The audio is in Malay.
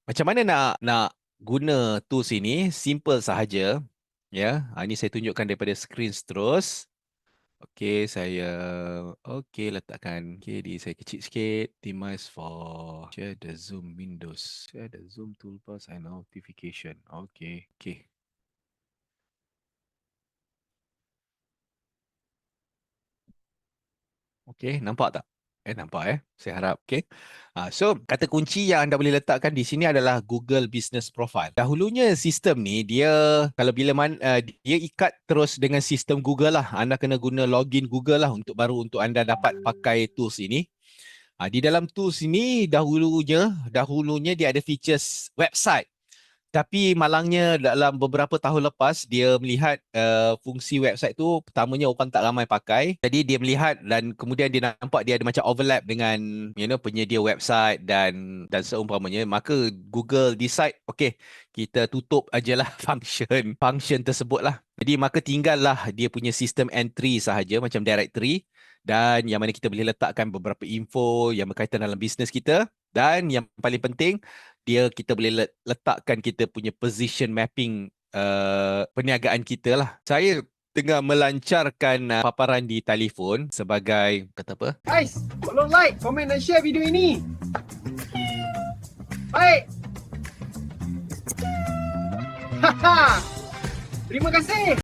Macam mana nak guna tools ini? Simple sahaja. Ya, ini saya tunjukkan daripada screen terus. Okey, okey letakkan. Okey, di saya kecil sikit. Optimize for share the Zoom windows. Share the Zoom toolbars and notification. Okey, okey. Okey, nampak tak? Nampak Saya harap. Okey. So, kata kunci yang anda boleh letakkan di sini adalah Google Business Profile. Dahulunya sistem ni dia kalau dia ikat terus dengan sistem Google lah. Anda kena guna login Google lah untuk anda dapat pakai tools ini. Di dalam tools ini dahulunya dia ada features website. Tapi malangnya dalam beberapa tahun lepas dia melihat fungsi website tu pertamanya orang tak ramai pakai. Jadi dia melihat dan kemudian dia nampak dia ada macam overlap dengan penyedia website dan seumpamanya. Maka Google decide okay, kita tutup ajalah function tersebut lah. Jadi maka tinggallah dia punya sistem entry sahaja macam directory dan yang mana kita boleh letakkan beberapa info yang berkaitan dalam bisnes kita dan yang paling penting kita boleh letakkan kita punya position mapping perniagaan kita lah. Saya tengah melancarkan paparan di telefon sebagai kata apa? Guys, tolong like, komen dan share video ini. Baik. Haha. Terima kasih.